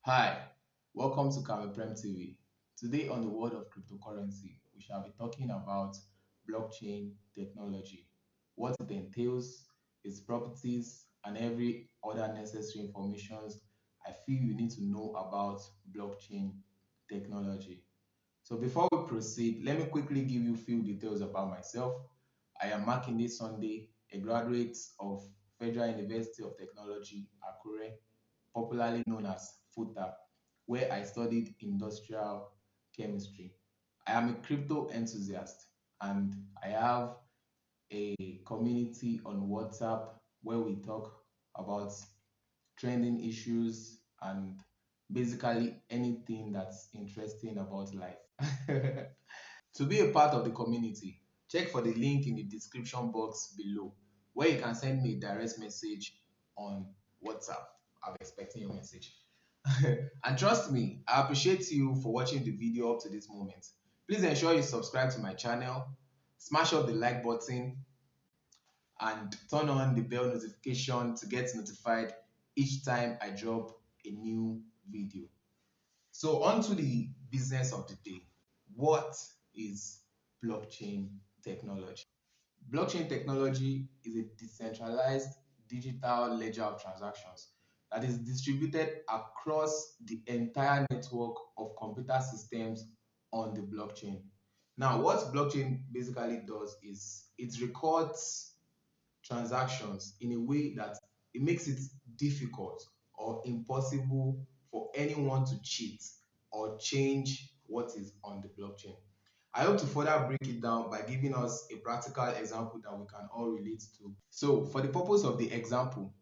Hi, welcome to Kalmiprem TV. Today on the world of cryptocurrency, we shall be talking about blockchain technology, what it entails, its properties, and every other necessary information I feel you need to know about blockchain technology. So before we proceed, let me quickly give you a few details about myself. I am Makinde Sunday, a graduate of Federal University of Technology, Akure, popularly known as FUTA, where I studied industrial chemistry. I am a crypto enthusiast and I have a community on WhatsApp where we talk about trending issues and basically anything that's interesting about life. To be a part of the community, check for the link in the description box below where you can send me a direct message on WhatsApp. I'm expecting your message. And trust me, I appreciate you for watching the video up to this moment. Please ensure you subscribe to my channel, smash up the like button, and turn on the bell notification to get notified each time I drop a new video. So on to the business of the day. What is blockchain technology? Blockchain technology is a decentralized digital ledger of transactions that is distributed across the entire network of computer systems on the blockchain. Now, what blockchain basically does is it records transactions in a way that it makes it difficult or impossible for anyone to cheat or change what is on the blockchain. I hope to further break it down by giving us a practical example that we can all relate to. So, for the purpose of the example,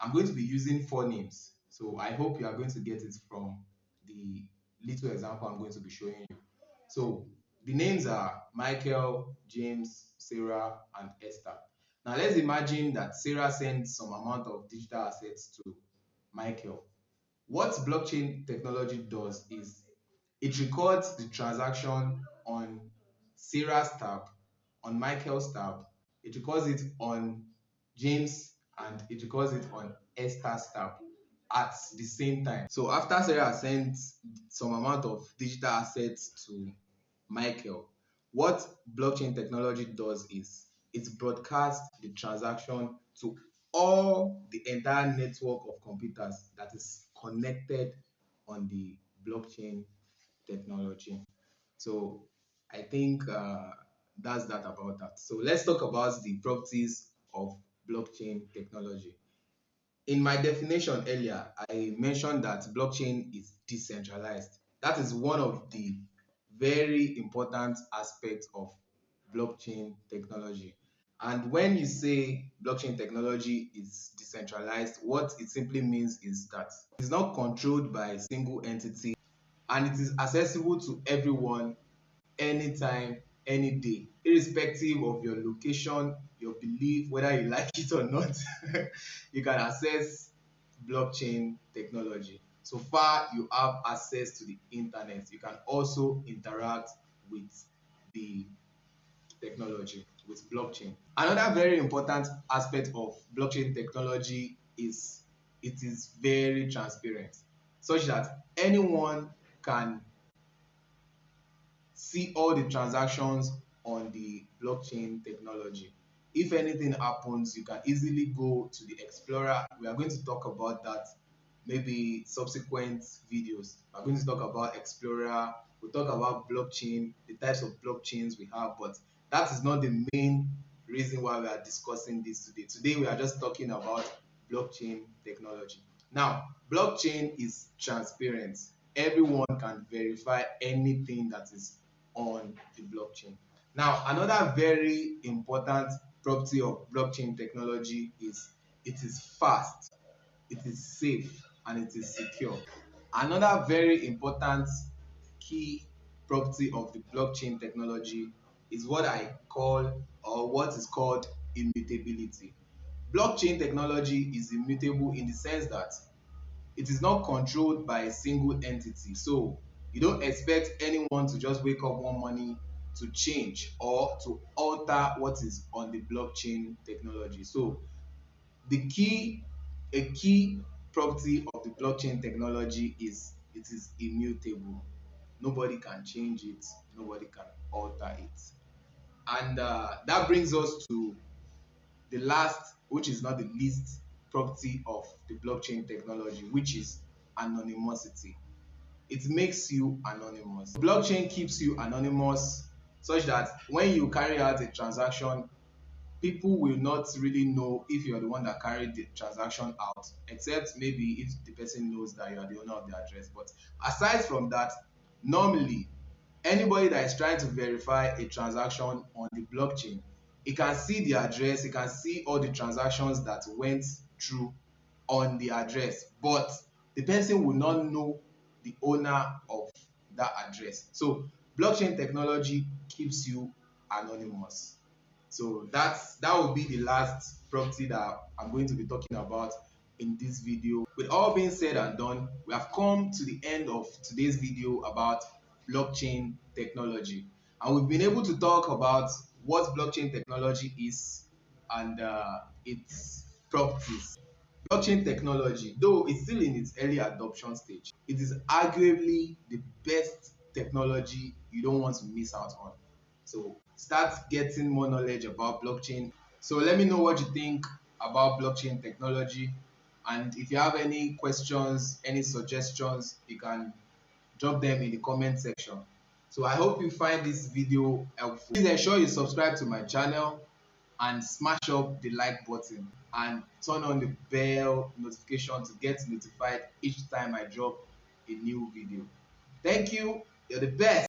I'm going to be using four names. So, I hope you are going to get it from the little example I'm going to be showing you. So, the names are Michael, James, Sarah, and Esther. Now, let's imagine that Sarah sends some amount of digital assets to Michael. What blockchain technology does is it records the transaction on Sarah's tab, on Michael's tab, it records it on James, and it records it on Esther's tab at the same time. So after Sarah sends some amount of digital assets to Michael, what blockchain technology does is it broadcasts the transaction to all the entire network of computers that is connected on the blockchain technology. So I think that's that about that. So let's talk about the properties of blockchain technology. In my definition earlier, I mentioned that blockchain is decentralized. That is one of the very important aspects of blockchain technology. And when you say blockchain technology is decentralized, what it simply means is that it's not controlled by a single entity and it is accessible to everyone anytime, any day, irrespective of your location, your belief, whether you like it or not. You can access blockchain technology. So far, you have access to the internet. You can also interact with the technology, with blockchain. Another very important aspect of blockchain technology is it is very transparent, such that anyone can see all the transactions on the blockchain technology. If anything happens, you can easily go to the Explorer. We are going to talk about that maybe subsequent videos. We're going to talk about Explorer, we'll talk about blockchain, the types of blockchains we have, but that is not the main reason why we are discussing this today. Today, we are just talking about blockchain technology. Now, blockchain is transparent. Everyone can verify anything that is on the blockchain. Now, another very important property of blockchain technology is it is fast, it is safe, and it is secure. Another very important key property of the blockchain technology is what I call or what is called immutability. Blockchain technology is immutable in the sense that it is not controlled by a single entity. So you don't expect anyone to just wake up one morning to change or to alter what is on the blockchain technology. So the key, a key property of the blockchain technology is it is immutable. Nobody can change it, nobody can alter it. And that brings us to the last, which is not the least, property of the blockchain technology, which is anonymity. It makes you anonymous. Blockchain keeps you anonymous such that when you carry out a transaction, people will not really know if you're the one that carried the transaction out, except maybe if the person knows that you are the owner of the address. But aside from that, normally anybody that is trying to verify a transaction on the blockchain, it can see the address, it can see all the transactions that went through on the address, but the person will not know the owner of that address. So blockchain technology keeps you anonymous. So that will be the last property that I'm going to be talking about in this video. With all being said and done, we have come to the end of today's video about blockchain technology. And we've been able to talk about what blockchain technology is and its properties. Blockchain technology, though it's still in its early adoption stage, it is arguably the best technology you don't want to miss out on. So start getting more knowledge about blockchain. So let me know what you think about blockchain technology. And if you have any questions, any suggestions, you can drop them in the comment section. So I hope you find this video helpful. Please ensure you subscribe to my channel and smash up the like button and turn on the bell notification to get notified each time I drop a new video. Thank you. You're the best.